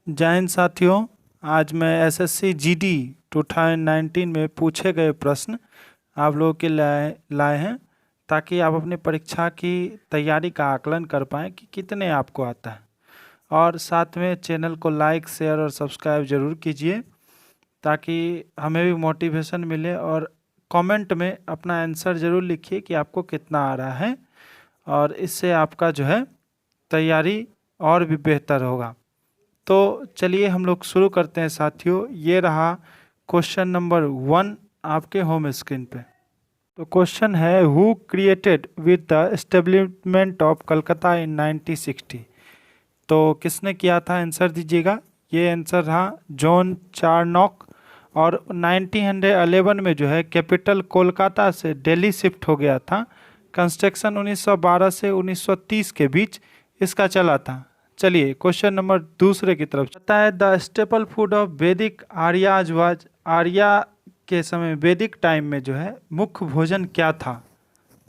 जय हिंद साथियों। आज मैं एसएससी जीडी 2019 में पूछे गए प्रश्न आप लोगों के लाए हैं ताकि आप अपनी परीक्षा की तैयारी का आकलन कर पाएँ कि कितने आपको आता है। और साथ में चैनल को लाइक, शेयर और सब्सक्राइब ज़रूर कीजिए ताकि हमें भी मोटिवेशन मिले। और कमेंट में अपना आंसर ज़रूर लिखिए कि आपको कितना आ रहा है, और इससे आपका जो है तैयारी और भी बेहतर होगा। तो चलिए हम लोग शुरू करते हैं साथियों। ये रहा क्वेश्चन नंबर 1 आपके होम स्क्रीन पे। तो क्वेश्चन है, who created with the establishment of Calcutta in 1960। तो किसने किया था, आंसर दीजिएगा। ये आंसर रहा जॉन चार्नॉक। और 1911 में जो है कैपिटल कोलकाता से दिल्ली शिफ्ट हो गया था। कंस्ट्रक्शन 1912 से 1930 के बीच इसका चला था। चलिए क्वेश्चन नंबर दूसरे की तरफ चलता है। द स्टेपल फूड ऑफ वैदिक आर्याज वाज। आर्या के समय वैदिक टाइम में जो है मुख्य भोजन क्या था।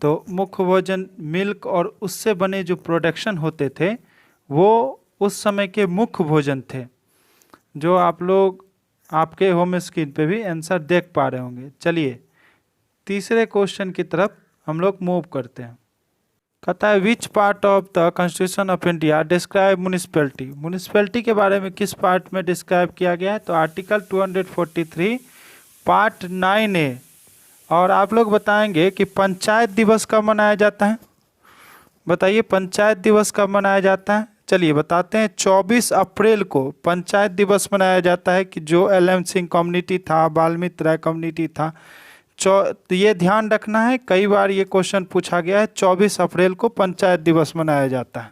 तो मुख्य भोजन मिल्क और उससे बने जो प्रोडक्शन होते थे वो उस समय के मुख्य भोजन थे, जो आप लोग आपके होम स्क्रीन पे भी आंसर देख पा रहे होंगे। चलिए तीसरे क्वेश्चन की तरफ हम लोग मूव करते हैं। कहता है, which part of the constitution of India describe municipality. Municipality के बारे में किस पार्ट में डिस्क्राइब किया गया है। तो आर्टिकल 243 पार्ट 9A। और आप लोग बताएंगे कि पंचायत दिवस कब मनाया जाता है। बताइए पंचायत दिवस कब मनाया जाता है। चलिए बताते हैं, 24 अप्रैल को पंचायत दिवस मनाया जाता है कि जो LM सिंह कम्युनिटी था, वाल्मीकि राय कम्युनिटी था। तो ये ध्यान रखना है, कई बार ये क्वेश्चन पूछा गया है। 24 अप्रैल को पंचायत दिवस मनाया जाता है।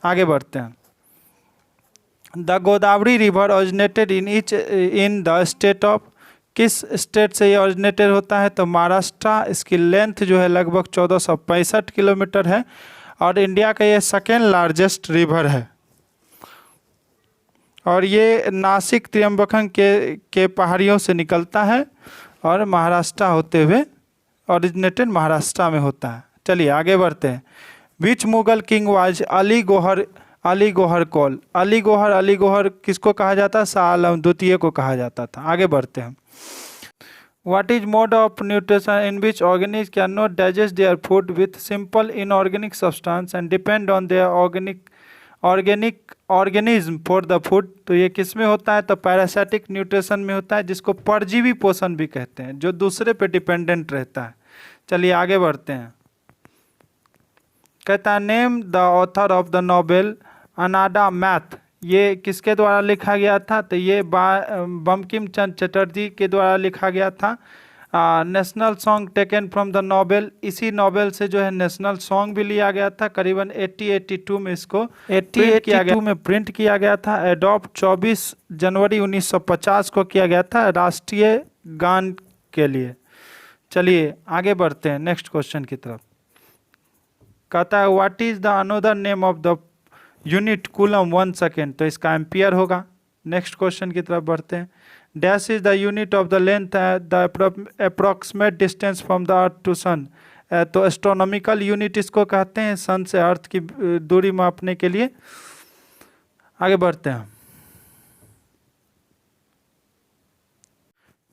आगे बढ़ते हैं। The Godavari river originated in the state of. किस स्टेट से ये ऑरिजिनेटेड होता है। तो महाराष्ट्र। इसकी लेंथ जो है लगभग 1465 किलोमीटर है और इंडिया का ये सेकेंड लार्जेस्ट रिवर है। और ये नासिक त्र्यंबकम के पहाड़ियों से निकलता है और महाराष्ट्र होते हुए ओरिजिनेटेड महाराष्ट्र में होता है। चलिए आगे बढ़ते हैं। Which Mughal king was Ali Gohar call. Ali Gohar किसको कहा जाता है। शाह आलम द्वितीय को कहा जाता था। आगे बढ़ते हैं। What is mode of nutrition in which organisms can not digest their food with simple inorganic substance and depend on their organism for the food. तो ये किस में होता है। तो पैरासाइटिक न्यूट्रिशन में होता है, जिसको परजीवी पोषण भी कहते हैं, जो दूसरे पे डिपेंडेंट रहता है। चलिए आगे बढ़ते हैं। कहता है, name the author of the novel Anandamath. ये किसके द्वारा लिखा गया था। तो ये बंकिम चंद्र चटर्जी के द्वारा लिखा गया था। National song taken from the novel. इसी नोवेल से जो है नेशनल सॉन्ग भी लिया गया था। करीबन 1882 में इसको 1882 में प्रिंट किया गया था। एडॉप्ट 24 जनवरी 1950 को किया गया था राष्ट्रीय गान के लिए। चलिए आगे बढ़ते हैं नेक्स्ट क्वेश्चन की तरफ। कहता है, what is the another name of the unit coulomb 1 second. तो इसका एम्पियर होगा। नेक्स्ट क्वेश्चन की तरफ बढ़ते हैं। Dash is the unit of the length the approximate distance from the earth to sun. तो एस्ट्रोनॉमिकल यूनिट इसको कहते हैं, सन से अर्थ की दूरी मापने के लिए। आगे बढ़ते हैं।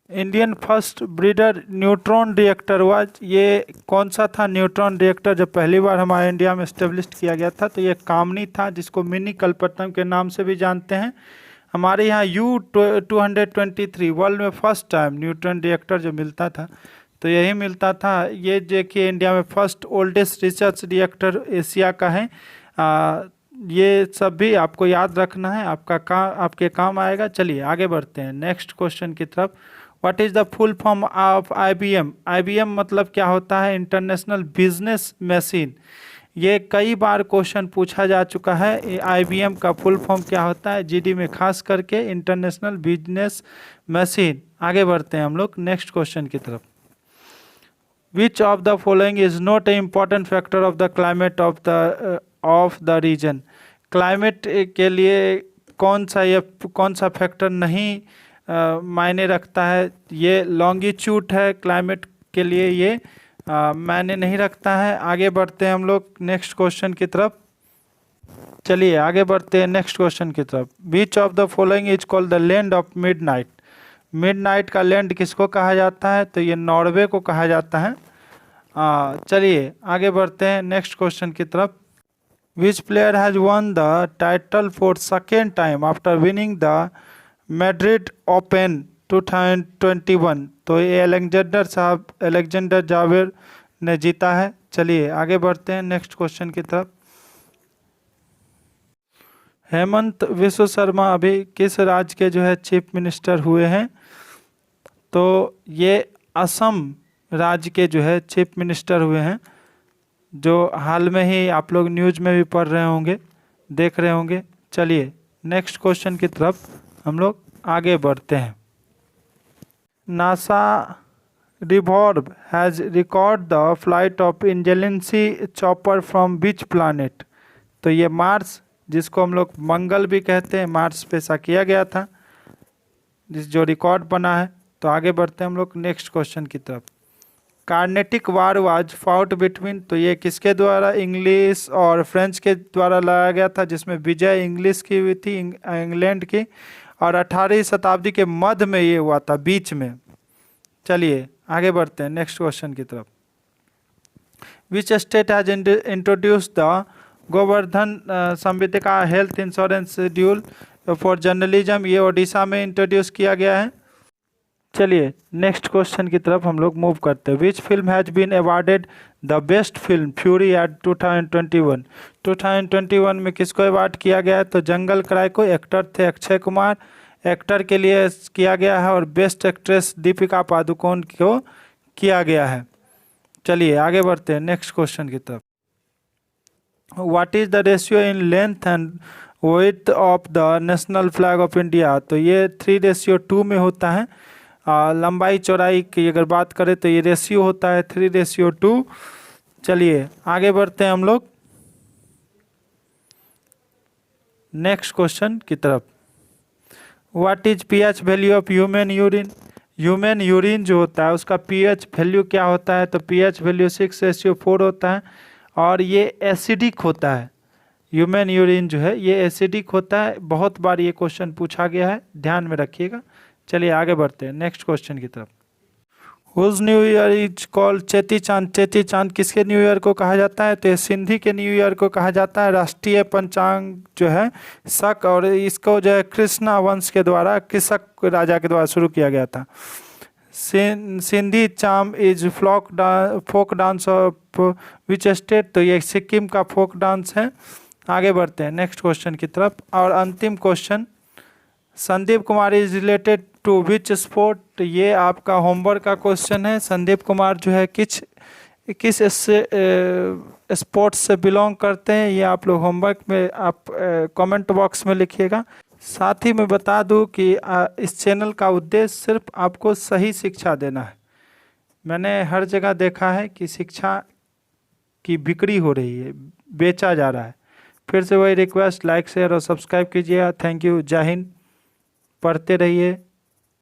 Indian first breeder neutron reactor was. ये कौन सा था न्यूट्रॉन रिएक्टर जब पहली बार हमारे इंडिया में इस्टेब्लिश किया गया था। तो ये कामनी था, जिसको मिनी कलपट्टनम के नाम से भी जानते हैं। हमारे यहाँ U-223 वर्ल्ड में फर्स्ट टाइम न्यूट्रॉन रिएक्टर जो मिलता था तो यही मिलता था। ये देखिए इंडिया में first oldest research reactor Asia का है। ये सब भी आपको याद रखना है, आपके काम आएगा। चलिए आगे बढ़ते हैं नेक्स्ट क्वेश्चन की तरफ। What is the full form of IBM। IBM मतलब क्या होता है। International business machine. ये कई बार क्वेश्चन पूछा जा चुका है। IBM का फुल फॉर्म क्या होता है। GD में खास करके इंटरनेशनल बिजनेस मशीन। आगे बढ़ते हैं हम लोग नेक्स्ट क्वेश्चन की तरफ। Which of the following is not a important factor of the climate of the region. Climate के लिए कौन सा फैक्टर नहीं मायने रखता है। ये लॉन्गिट्यूड है क्लाइमेट के लिए, ये मायने नहीं रखता है। आगे बढ़ते हैं हम लोग नेक्स्ट क्वेश्चन की तरफ। चलिए आगे बढ़ते हैं नेक्स्ट क्वेश्चन की तरफ। Which of the following is called the land of midnight. Midnight का लैंड किसको कहा जाता है? तो ये नॉर्वे को कहा जाता है। चलिए आगे बढ़ते हैं नेक्स्ट क्वेश्चन की तरफ। विच player has one the title for second time after winning the Madrid open 2021? तो ये अलेक्जेंडर जावेर ने जीता है। चलिए आगे बढ़ते हैं नेक्स्ट क्वेश्चन की तरफ। हेमंत विश्व शर्मा अभी किस राज्य के जो है चीफ मिनिस्टर हुए हैं? तो ये असम राज्य के जो है चीफ मिनिस्टर हुए हैं, जो हाल में ही आप लोग न्यूज़ में भी पढ़ रहे होंगे, देख रहे होंगे। चलिए नेक्स्ट क्वेश्चन की तरफ हम लोग आगे बढ़ते हैं। NASA revolve has record the flight of Ingenuity chopper from which planet? तो ये मार्स, जिसको हम लोग मंगल भी कहते हैं, मार्स पे ऐसा किया गया था, जो रिकॉर्ड बना है। तो आगे बढ़ते हैं हम लोग नेक्स्ट क्वेश्चन की तरफ। कार्नेटिक वार वाज फाउट बिटवीन, तो ये किसके द्वारा? इंग्लिश और फ्रेंच के द्वारा लड़ा गया था, जिसमें विजय इंग्लिश की हुई थी, इंग्लैंड की, और 18वीं शताब्दी के मध्य में ये हुआ था, बीच में। चलिए आगे बढ़ते हैं नेक्स्ट क्वेश्चन की तरफ। Which state has introduce the Govardhan Sambadika health insurance schedule for journalism? ये ओडिशा में इंट्रोड्यूस किया गया है। चलिए नेक्स्ट क्वेश्चन की तरफ हम लोग मूव करते हैं। Which film has been awarded the best film fury at 2021? 2021 में किसको अवार्ड किया गया है? तो जंगल क्राई को। एक्टर थे अक्षय कुमार, एक्टर के लिए किया गया है, और बेस्ट एक्ट्रेस दीपिका पादुकोण को किया गया है। चलिए आगे बढ़ते हैं नेक्स्ट क्वेश्चन की तरफ। What is the ratio in length and width of the national flag of India? तो ये 3:2 में होता है। लंबाई चौड़ाई की अगर बात करें तो ये रेशियो होता है 3:2। चलिए आगे बढ़ते हैं हम लोग नेक्स्ट क्वेश्चन की तरफ। What is pH value of human urine? Human urine जो होता है उसका पीएच वैल्यू क्या होता है? तो पीएच वैल्यू 6:4 होता है, और ये एसिडिक होता है। ह्यूमन यूरिन जो है ये एसिडिक होता है। बहुत बार ये क्वेश्चन पूछा गया है, ध्यान में रखिएगा। चलिए आगे बढ़ते हैं नेक्स्ट क्वेश्चन की तरफ। Whose new year is called Cheti Chand? Cheti चांद किसके न्यू ईयर को कहा जाता है? तो ये सिंधी के न्यू ईयर को कहा जाता है। राष्ट्रीय पंचांग जो है शक, और इसको जो है कृष्णा वंश के द्वारा, कृषक राजा के द्वारा शुरू किया गया था। Singhi Chham is folk dance of which state? तो ये सिक्किम का फोक डांस है। आगे बढ़ते हैं नेक्स्ट क्वेश्चन की तरफ। और अंतिम question, Sandeep Kumar is related to which sport? ये आपका होमवर्क का क्वेश्चन है। संदीप कुमार जो है किस स्पोर्ट्स से बिलोंग करते हैं, ये आप लोग होमवर्क में आप कमेंट बॉक्स में लिखिएगा। साथ ही मैं बता दूं कि इस चैनल का उद्देश्य सिर्फ आपको सही शिक्षा देना है। मैंने हर जगह देखा है कि शिक्षा की बिक्री हो रही है, बेचा जा रहा है। फिर से वही रिक्वेस्ट, लाइक शेयर और सब्सक्राइब कीजिएगा। Thank you. जय हिंद। पढ़ते रहिए।